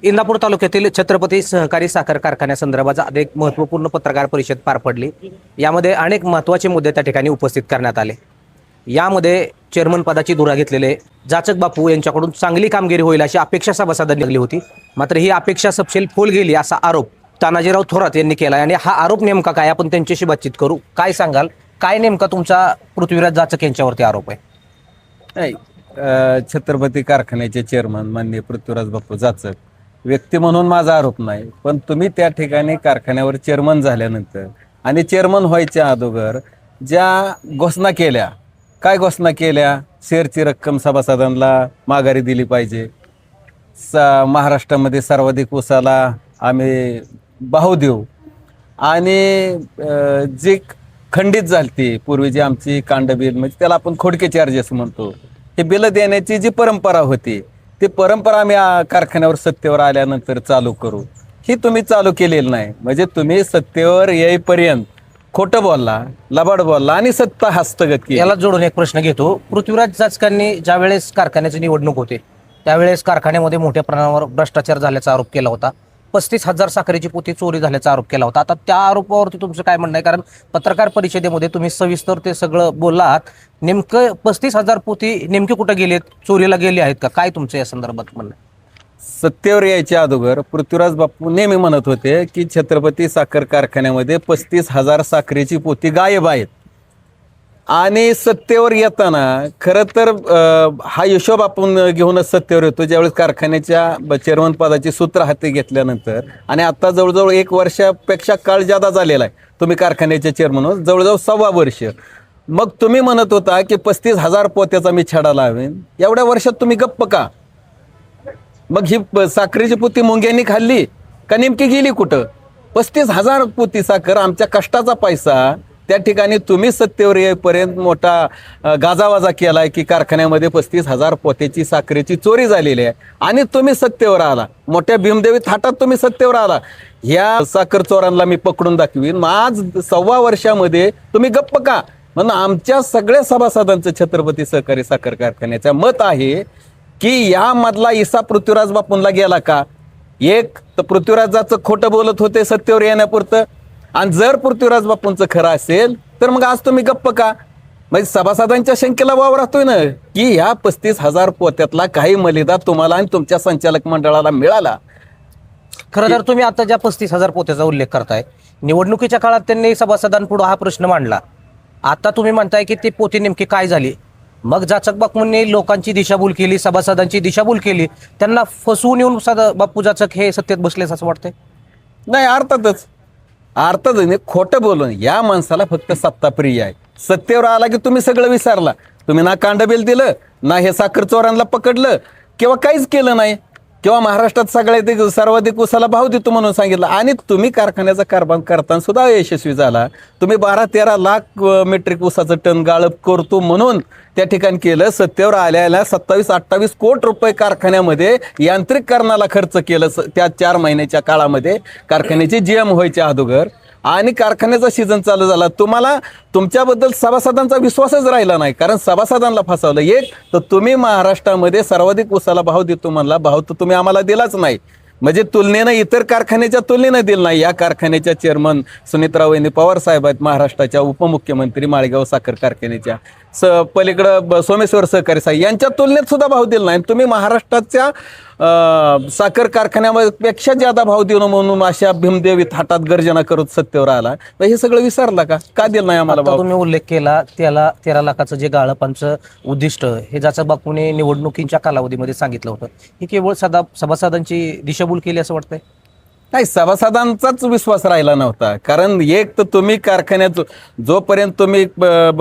इंदापूर तालुक्यातील छत्रपती सहकारी साखर कारखान्यासंदर्भात आज एक महत्त्वपूर्ण पत्रकार परिषद पार पडली। यामध्ये अनेक महत्त्वाचे मुद्दे त्या ठिकाणी उपस्थित करण्यात आले। यामध्ये चेअरमन पदाची धुरा घेतलेले जाचक बापू यांच्याकडून चांगली कामगिरी होईल अशी अपेक्षा सभासदांनी केली होती, मात्र ही अपेक्षा सपशेल फोल गेली असा आरोप तानाजीराव थोरात यांनी केला। आणि हा आरोप नेमका काय, आपण त्यांच्याशी बातचीत करू। काय सांगाल, काय नेमका तुमचा पृथ्वीराज जाचक यांच्यावरती आरोप आहे? नाही, छत्रपती कारखान्याचे चेअरमन माननीय पृथ्वीराज बापू जाचक व्यक्ती म्हणून माझा आरोप नाही, पण तुम्ही त्या ठिकाणी कारखान्यावर चेअरमन झाल्यानंतर आणि चेअरमन व्हायच्या अगोदर ज्या घोषणा केल्या, काय घोषणा केल्या? शेअरची रक्कम सभासदांना माघारी दिली पाहिजे, महाराष्ट्रामध्ये सर्वाधिक ऊसाला आम्ही भाव देऊ, आणि जी खंडित झाली पूर्वी जी आमची कांड बिल, म्हणजे त्याला आपण खोडके चार्जेस म्हणतो, हे बिलं देण्याची जी परंपरा होती ती परंपरा आम्ही कारखान्यावर सत्तेवर आल्यानंतर चालू करू, ही तुम्ही चालू केलेली नाही। म्हणजे तुम्ही सत्तेवर येईपर्यंत खोटं बोलला, लबाड बोलला आणि सत्ता हस्तगत केली। याला जोडून एक प्रश्न घेतो। पृथ्वीराज जाचकांनी ज्यावेळेस कारखान्याची निवडणूक होते त्यावेळेस कारखान्यामध्ये मोठ्या प्रमाणावर भ्रष्टाचार झाल्याचा आरोप केला होता। 35,000 साखरेची पोती चोरी झाल्याचा आरोप केला होता। आता त्या आरोपावरती तुमचं काय म्हणणं आहे? कारण पत्रकार परिषदेमध्ये तुम्ही सविस्तर ते सगळं बोललात। नेमकं 35,000 पोती नेमके कुठे गेलेत, चोरीला गेले आहेत का, काय तुमचं या संदर्भात म्हणणं आहे? सत्तेवर यायच्या अगोदर पृथ्वीराज बापू नेहमी म्हणत होते की छत्रपती साखर कारखान्यामध्ये 35,000 साखरेची पोती गायब आहेत, आणि सत्तेवर येताना खरं तर हा हिशोब आपण घेऊनच सत्तेवर येतो ज्यावेळेस कारखान्याच्या चेअरमन पदाची सूत्र हाती घेतल्यानंतर। आणि आता जवळजवळ 1 वर्षापेक्षा काळ जादा झालेला आहे तुम्ही कारखान्याच्या चेअरमन, जवळजवळ 1.25 वर्ष। मग तुम्ही म्हणत होता की 35,000 पोत्याचा मी छडा लावेन, एवढ्या वर्षात तुम्ही गप्प का? मग ही साखरेची पोती मुंग्यांनी खाल्ली का नेमकी गेली कुठं? 35,000 पोती साखर आमच्या कष्टाचा पैसा त्या ठिकाणी तुम्ही सत्तेवर येईपर्यंत मोठा गाजावाजा केला की कारखान्यामध्ये 35,000 पोत्याची साखरेची चोरी झालेली आहे, आणि तुम्ही सत्तेवर आला, मोठ्या भीमदेवी थाटात तुम्ही सत्तेवर आला, ह्या साखर चोरांना मी पकडून दाखवीन। मग आज 1.25 वर्षामध्ये तुम्ही गप्प का? म्हणून आमच्या सगळ्या सभासदांचं छत्रपती सहकारी साखर कारखान्याचं मत आहे की यामधला इसा पृथ्वीराज बापूंना गेला का? एक तर पृथ्वीराजाचं खोटं बोलत होते सत्तेवर येण्यापुरतं, आणि जर पृथ्वीराज बापूंचं खरं असेल तर मग आज तुम्ही गप्प का? म्हणजे सभासदांच्या शंकेला वाव राहतोय ना की ह्या 35,000 पोत्यातला काही मलिदा तुम्हाला आणि तुमच्या संचालक मंडळाला मिळाला। खरं तर तुम्ही आता ज्या 35,000 पोत्याचा उल्लेख करताय, निवडणुकीच्या काळात त्यांनी सभासदांपुढे हा प्रश्न मांडला। आता तुम्ही म्हणताय की ती पोती नेमकी काय झाली? मग जाचक बापूंनी लोकांची दिशाभूल केली, सभासदांची दिशाभूल केली, त्यांना फसवून येऊन बापू जाचक हे सत्तेत बसलेच असं वाटतंय? नाही, अर्थातच खोटं बोलून या माणसाला फक्त सत्ता प्रिय आहे। सत्तेवर आला की तुम्ही सगळं विसरला, तुम्ही ना कांडबिल दिलं, ना हे साखर चोरांना पकडलं, किंवा काहीच केलं नाही, किंवा महाराष्ट्रात सगळ्यात सर्वाधिक ऊसाला भाव देतो म्हणून सांगितलं, आणि तुम्ही कारखान्याचा कारभार करताना सुद्धा यशस्वी झाला। तुम्ही 12-13 लाख मेट्रिक ऊसाचं टन गाळप करतो म्हणून त्या ठिकाणी केलं। सत्तेवर आल्याला 27-28 कोटी रुपये कारखान्यामध्ये यांत्रिकरणाला खर्च केलं त्या 4 महिन्याच्या काळामध्ये, कारखान्याची GM व्हायच्या अगोदर, आणि कारखान्याचा सीझन चालू झाला। तुम्हाला तुमच्याबद्दल सभासदांचा विश्वासच राहिला नाही, कारण सभासदांना फसवलं। एक तर तुम्ही महाराष्ट्रामध्ये सर्वाधिक ऊसाला भाव देतो म्हणला, भाव तर तुम्ही आम्हाला दिलाच नाही, म्हणजे तुलनेनं इतर कारखान्याच्या तुलनेनं दिलं नाही। या कारखान्याच्या चेअरमन सुनीतराव वहिनी पवार साहेब आहेत, महाराष्ट्राच्या उपमुख्यमंत्री, माळेगाव साखर कारखान्याच्या पलीकडं सोमेश्वर सहकारी साहेब, यांच्या तुलनेत सुद्धा भाव दिला नाही। तुम्ही महाराष्ट्राच्या साखर कारखान्यापेक्षा ज्यादा भाव देणं म्हणून अशा भीमदेवी थाटात गर्जना करत सत्तेवर आला, हे सगळं विसरला का दिलं नाही आम्हाला भाव? तुम्ही उल्लेख केला त्याला 13 लाखाचं जे गाळपांचं उद्दिष्ट हे जाचक बापूने निवडणुकीच्या कालावधीमध्ये सांगितलं होतं, हे केवळ सभासदांची दिशाभूल केली असं वाटतंय? नाही, सभासदांचाच विश्वास राहिला नव्हता, कारण एक तर तुम्ही कारखान्यात जोपर्यंत तुम्ही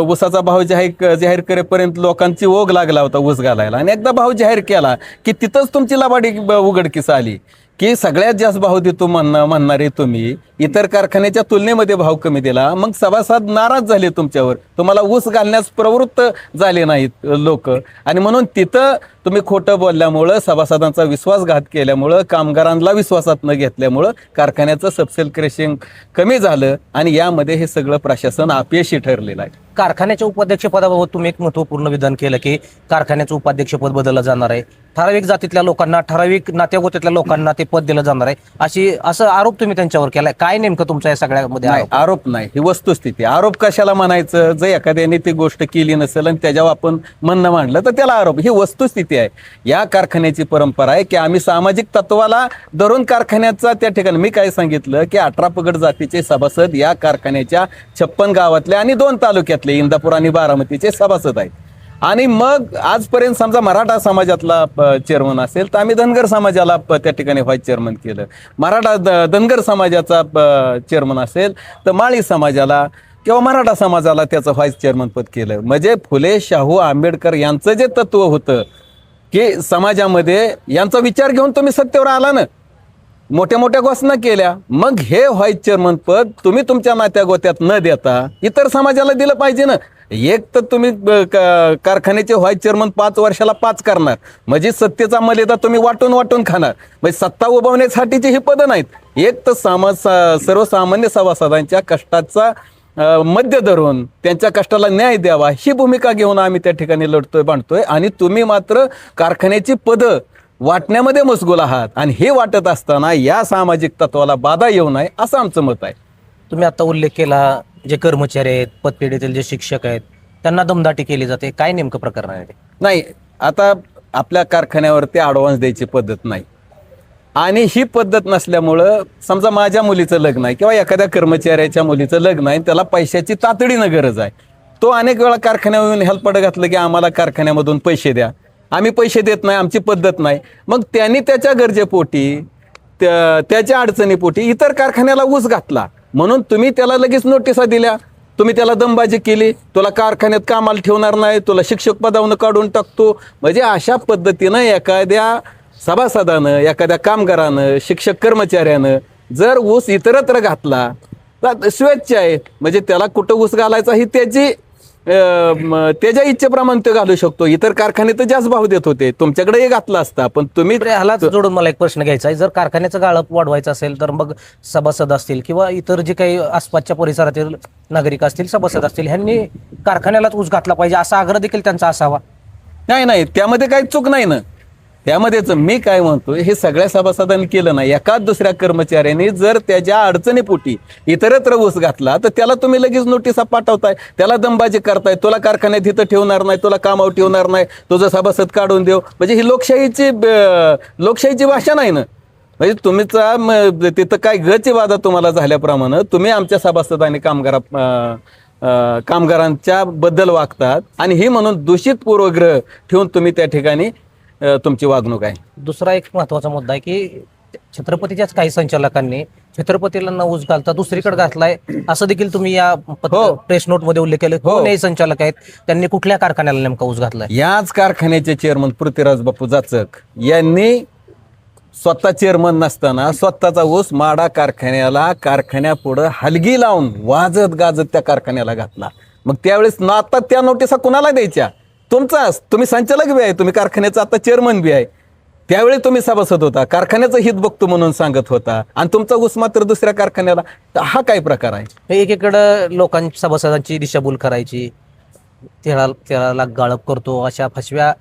ऊसाचा भाव जाहीर करेपर्यंत लोकांची ओघ लागला होता ऊस घालायला, आणि एकदा भाव जाहीर केला की तिथंच तुमची लबाडी उघडकीस आली की सगळ्यात जास्त भाव देतो म्हणणारे तुम्ही इतर कारखान्याच्या तुलनेमध्ये भाव कमी दिला। मग सभासद नाराज झाले तुमच्यावर, तुम्हाला ऊस घालण्यास प्रवृत्त झाले नाहीत लोक, आणि म्हणून तिथं तुम्ही खोटं बोलल्यामुळं, सभासदांचा विश्वासघात केल्यामुळं, कामगारांना विश्वासात न घेतल्यामुळं कारखान्याचं सबसेल क्रेशिंग कमी झालं आणि यामध्ये हे सगळं प्रशासन अपयशी ठरलेलं आहे. कारखान्याच्या उपाध्यक्षपदाबाबत तुम्ही एक महत्त्वपूर्ण विधान केलं की कारखान्याचं उपाध्यक्षपद बदललं जाणार आहे, ठराविक जातीतल्या लोकांना, ठराविक नात्यागोत्यातल्या लोकांना ते पद दिलं जाणार आहे, असं आरोप तुम्ही त्यांच्यावर केलाय. काय नेमकं तुमच्या या सगळ्यामध्ये नाही, आरोप नाही, ही वस्तुस्थिती. आरोप कशाला म्हणायचं? जर एखाद्याने ती गोष्ट केली नसेल आणि त्याच्यावर आपण म्हणणं मांडलं तर त्याला आरोप. ही वस्तुस्थिती आहे. या कारखान्याची परंपरा आहे की आम्ही सामाजिक तत्वाला धरून कारखान्याचा त्या ठिकाणी, मी काय सांगितलं की 18 पगड जातीचे सभासद या कारखान्याच्या 56 गावातले आणि 2 तालुक्यातले इंदापूर आणि बारामतीचे सभासद आहेत. आणि मग आजपर्यंत समजा मराठा समाजातला चेअरमन असेल तर आम्ही धनगर समाजाला त्या ठिकाणी व्हाईस चेअरमन केलं. धनगर समाजाचा चेअरमन असेल तर माळी समाजाला किंवा मराठा समाजाला त्याचं व्हाईस चेअरमन पद केलं. म्हणजे फुले शाहू आंबेडकर यांचं जे तत्व होतं की समाजामध्ये, यांचा विचार घेऊन तुम्ही सत्तेवर आला ना, मोठ्या मोठ्या घोषणा केल्या, मग हे व्हाईस चेअरमन पद तुम्ही तुमच्या नात्या गोत्यात न देता इतर समाजाला दिलं पाहिजे ना. एक तर तुम्ही कारखान्याचे व्हाईस चेअरमन 5 वर्षाला 5 करणार, म्हणजे सत्तेचा मर्यादा तुम्ही वाटून वाटून खाणार. म्हणजे सत्ता उभारण्यासाठीची ही पदं नाहीत. एक तर सर्वसामान्य सभासदांच्या कष्टाचा मध्य धरून त्यांच्या कष्टाला न्याय द्यावा ही भूमिका घेऊन आम्ही त्या ठिकाणी लढतोय, बांधतोय. आणि तुम्ही मात्र कारखान्याची पदं वाटण्यामध्ये मशगूल आहात आणि हे वाटत असताना या सामाजिक तत्वाला बाधा येऊ नये असं आमचं मत आहे. तुम्ही आता उल्लेख केला, जे कर्मचारी आहेत, पतपेढीतील जे शिक्षक आहेत, त्यांना दमदाटी केली जाते. काय नेमकं प्रकरण आहे ते? नाही, आता आपल्या कारखान्यावरती ॲडव्हान्स द्यायची पद्धत नाही आणि ही पद्धत नसल्यामुळं समजा माझ्या मुलीचं लग्न आहे किंवा एखाद्या कर्मचाऱ्याच्या मुलीचं लग्न आहे, त्याला पैशाची तातडीनं गरज आहे. तो अनेक वेळा कारखान्यावर येऊन हेल्पड घातलं की आम्हाला कारखान्यामधून पैसे द्या, आम्ही पैसे देत नाही, आमची पद्धत नाही. मग त्यांनी त्याच्या गरजेपोटी, त्याच्या अडचणीपोटी इतर कारखान्याला ऊस घातला म्हणून तुम्ही त्याला लगेच नोटिसा दिल्या, तुम्ही त्याला दमबाजी केली, तुला कारखान्यात कामाला ठेवणार नाही, तुला शिक्षक पदावरून काढून टाकतो. म्हणजे अशा पद्धतीनं एखाद्या सभासदानं, एखाद्या कामगारानं, शिक्षक कर्मचाऱ्यानं जर ऊस इतरत्र घातला तर स्वेच्छा आहे, म्हणजे त्याला कुठं ऊस घालायचा ही त्याच्या इच्छेप्रमाणे ते घालू शकतो. इतर कारखाने तर जास्त भाव देत होते, तुमच्याकडेही घातला असता, पण तुम्ही ह्याला जोडून मला एक प्रश्न घ्यायचा आहे. जर कारखान्याचं गाळप वाढवायचं असेल तर मग सभासद असतील किंवा इतर जे काही आसपासच्या परिसरातील नागरिक असतील, सभासद असतील, ह्यांनी कारखान्यालाच ऊस घातला पाहिजे असा आग्रह देखील त्यांचा असावा. नाही, त्यामध्ये काही चूक नाही ना. त्यामध्येच मी काय म्हणतोय, हे सगळ्या सभासदांनी केलं नाही. एकाच दुसऱ्या कर्मचाऱ्याने जर त्याच्या अडचणीपोटी इतरत्र ऊस घातला तर त्याला तुम्ही लगेच नोटिसा पाठवताय, त्याला दमबाजी करताय, तुला कारखान्यात इथं ठेवणार नाही, तुला कामावर ठेवणार नाही, तुझं सभासद काढून देऊ. म्हणजे ही लोकशाहीची भाषा नाही ना. म्हणजे तुमचा तिथं काय गची वादा तुम्हाला झाल्याप्रमाणे तुम्ही आमच्या सभासदांनी कामगारांच्या बद्दल वागतात आणि ही म्हणून दूषित पूर्वग्रह ठेवून तुम्ही त्या ठिकाणी तुमची वागणूक आहे. दुसरा एक महत्वाचा मुद्दा आहे की छत्रपतीच्याच काही संचालकांनी छत्रपतीला न ऊस घालता दुसरीकडे घातलाय असं देखील तुम्ही या प्रेस नोट मध्ये उल्लेख केले. कोण संचालक आहेत, त्यांनी कुठल्या कारखान्याला नेमका ऊस घातलाय? याच कारखान्याचे चेअरमन पृथ्वीराज बापू जाचक यांनी स्वतः चेअरमन नसताना स्वतःचा ऊस माडा कारखान्यापुढं हलगी लावून वाजत गाजत त्या कारखान्याला घातला. मग त्यावेळेस ना आता त्या नोटिसा कुणाला द्यायच्या? तुम्ही संचालक बी आहे, तुम्ही कारखान्याचा आता चेअरमन बी आहे. त्यावेळी तुम्ही सभासद होता, कारखान्याचं हित बघतो म्हणून सांगत होता आणि तुमचा ऊस मात्र दुसऱ्या कारखान्याला. हा काय प्रकार आहे? एकीकडं लोकांची, सभासदांची दिशाभूल करायची, 13 लाख गाळप करतो अशा फसव्या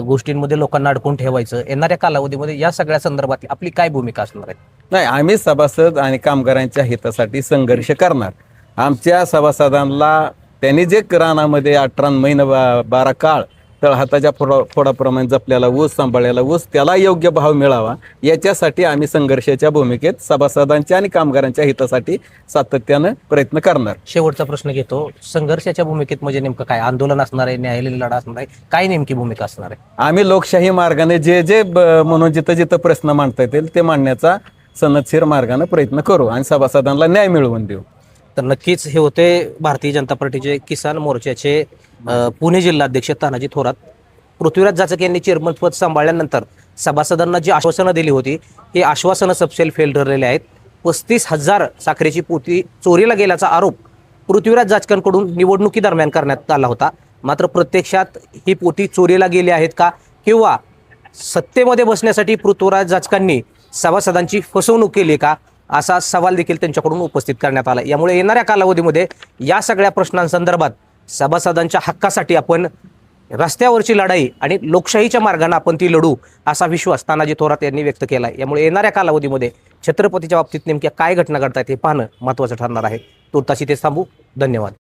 गोष्टींमध्ये लोकांना अडकून ठेवायचं. येणाऱ्या कालावधीमध्ये या सगळ्या संदर्भात आपली काय भूमिका असणार आहे? नाही, आम्ही सभासद आणि कामगारांच्या हितासाठी संघर्ष करणार. आमच्या सभासदांना त्यांनी जे रानामध्ये 18 महिने 12 काळ तळहाताच्या फोडाप्रमाणे जपलेला ऊस, सांभाळलेला ऊस, त्याला योग्य भाव मिळावा याच्यासाठी आम्ही संघर्षाच्या भूमिकेत सभासदांच्या आणि कामगारांच्या हितासाठी सातत्यानं प्रयत्न करणार. शेवटचा प्रश्न घेतो, संघर्षाच्या भूमिकेत म्हणजे नेमकं काय? आंदोलन असणार आहे, न्यायालयीन लढा असणार आहे, काय नेमकी भूमिका असणार आहे? आम्ही लोकशाही मार्गाने जे म्हणून जिथं प्रश्न मांडता येतील ते मांडण्याचा सनदशीर मार्गाने प्रयत्न करू आणि सभासदांना न्याय मिळवून देऊ. तर नक्कीच हे होते भारतीय जनता पार्टीचे किसान मोर्चाचे पुणे जिल्हाध्यक्ष तानाजी थोरात. पृथ्वीराज जाचक यांनी चेअरमन पद सांभाळल्यानंतर सभासदांना जी आश्वासनं दिली होती ही आश्वासनं सबसेल फेल ठरलेली आहेत. 35,000 साखरेची पोती चोरीला गेल्याचा आरोप पृथ्वीराज जाचकांकडून निवडणुकीदरम्यान करण्यात आला होता. मात्र प्रत्यक्षात ही पोती चोरीला गेली आहेत का किंवा सत्तेमध्ये बसण्यासाठी पृथ्वीराज जाचकांनी सभासदांची फसवणूक केली का, असा सवाल देखील त्यांच्याकडून उपस्थित करण्यात आला. यामुळे येणाऱ्या कालावधीमध्ये या सगळ्या प्रश्नांसंदर्भात सभासदांच्या हक्कासाठी आपण रस्त्यावरची लढाई आणि लोकशाहीच्या मार्गाने आपण ती लढू, असा विश्वास तानाजी थोरात यांनी व्यक्त केला आहे. यामुळे येणाऱ्या कालावधीमध्ये छत्रपतीच्या बाबतीत नेमक्या काय घटना घडतात हे पाहणं महत्त्वाचं ठरणार आहे. तुर्तास इथेच थांबू. धन्यवाद.